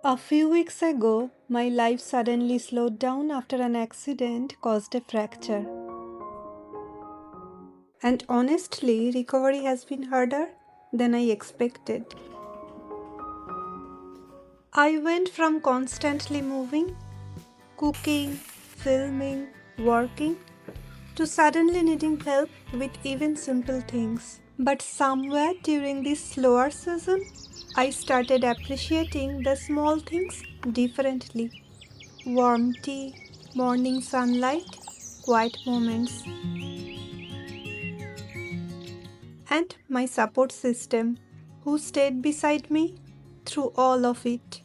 A few weeks ago, my life suddenly slowed down after an accident caused a fracture. And honestly, recovery has been harder than I expected. I went from constantly moving, cooking, filming, working, to suddenly needing help with even simple things. But somewhere during this slower season, I started appreciating the small things differently. Warm tea, morning sunlight, quiet moments, and my support system who stayed beside me through all of it.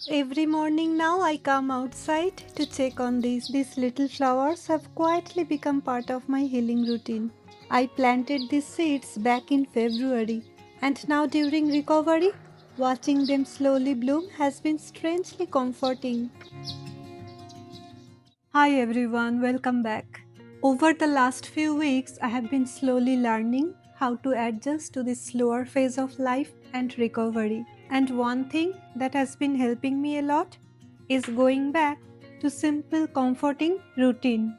Every morning now I come outside to check on these. These little flowers have quietly become part of my healing routine. I planted these seeds back in February, and now during recovery, watching them slowly bloom has been strangely comforting. Hi everyone, welcome back. Over the last few weeks, I have been slowly learning how to adjust to this slower phase of life and recovery. And one thing that has been helping me a lot is going back to simple, comforting routine,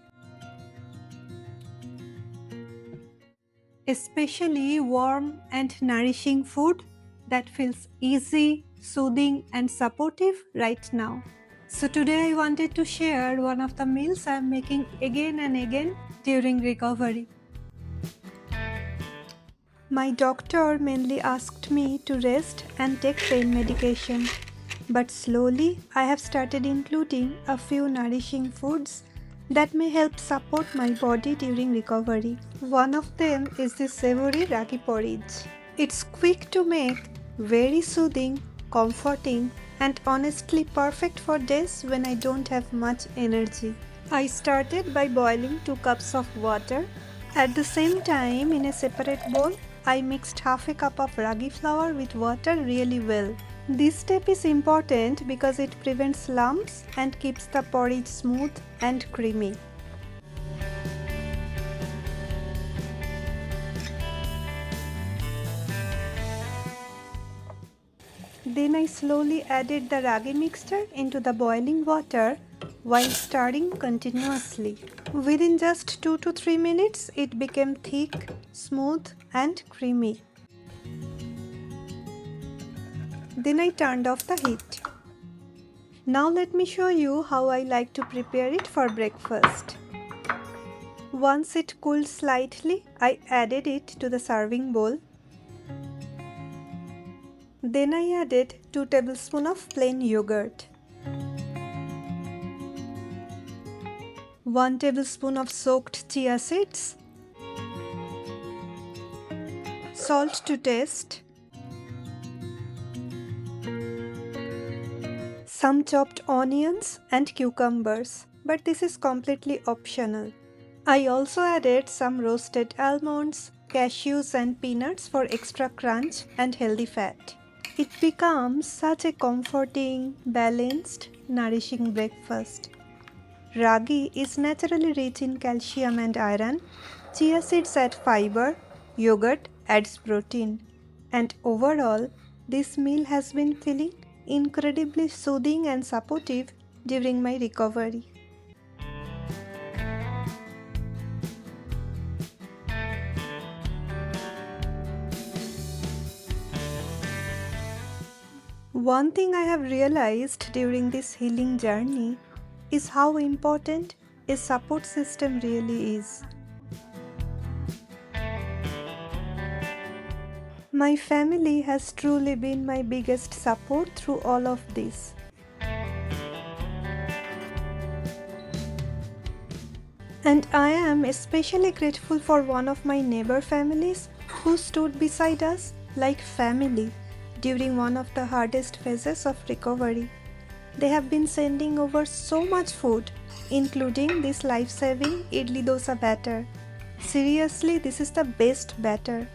especially warm and nourishing food that feels easy, soothing, and supportive right now. So today I wanted to share one of the meals I am making again and again during recovery. My doctor mainly asked me to rest and take pain medication, but slowly I have started including a few nourishing foods that may help support my body during recovery. One of them is the Savory Ragi Porridge. It's quick to make, very soothing, comforting, and honestly perfect for days when I don't have much energy. I started by boiling 2 cups of water. At the same time, in a separate bowl, I mixed half a cup of ragi flour with water really well. This step is important because it prevents lumps and keeps the porridge smooth and creamy. Then I slowly added the ragi mixture into the boiling water while stirring continuously. Within just 2 to 3 minutes, it became thick, smooth, and creamy. Then I turned off the heat. Now let me show you how I like to prepare it for breakfast. Once it cooled slightly, I added it to the serving bowl. Then I added 2 tablespoons of plain yogurt, 1 tablespoon of soaked chia seeds, salt to taste, some chopped onions and cucumbers, but this is completely optional. I also added some roasted almonds, cashews and peanuts for extra crunch and healthy fat. It becomes such a comforting, balanced, nourishing breakfast. Ragi is naturally rich in calcium and iron, chia seeds add fiber, yogurt adds protein, and overall, this meal has been feeling incredibly soothing and supportive during my recovery. One thing I have realized during this healing journey is how important a support system really is. My family has truly been my biggest support through all of this. And I am especially grateful for one of my neighbor families who stood beside us like family during one of the hardest phases of recovery. They have been sending over so much food, including this life-saving idli dosa batter. Seriously, this is the best batter.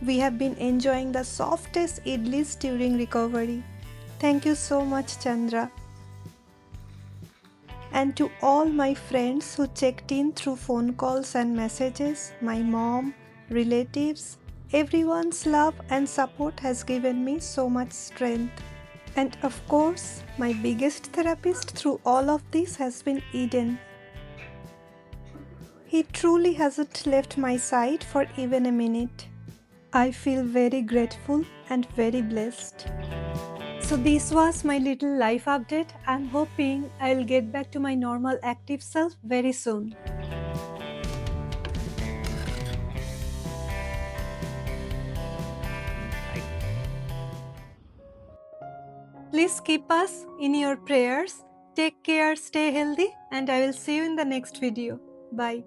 We have been enjoying the softest idlis during recovery. Thank you so much, Chandra. And to all my friends who checked in through phone calls and messages, my mom, relatives, Everyone's love and support has given me so much strength. And of course, my biggest therapist through all of this has been Eden. He truly hasn't left my side for even a minute. I feel very grateful and very blessed. So this was my little life update. I'm hoping I'll get back to my normal active self very soon. Please keep us in your prayers. Take care, stay healthy, and I will see you in the next video. Bye.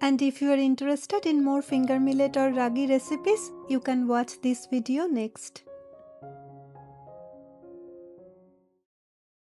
And if you are interested in more finger millet or ragi recipes, you can watch this video next.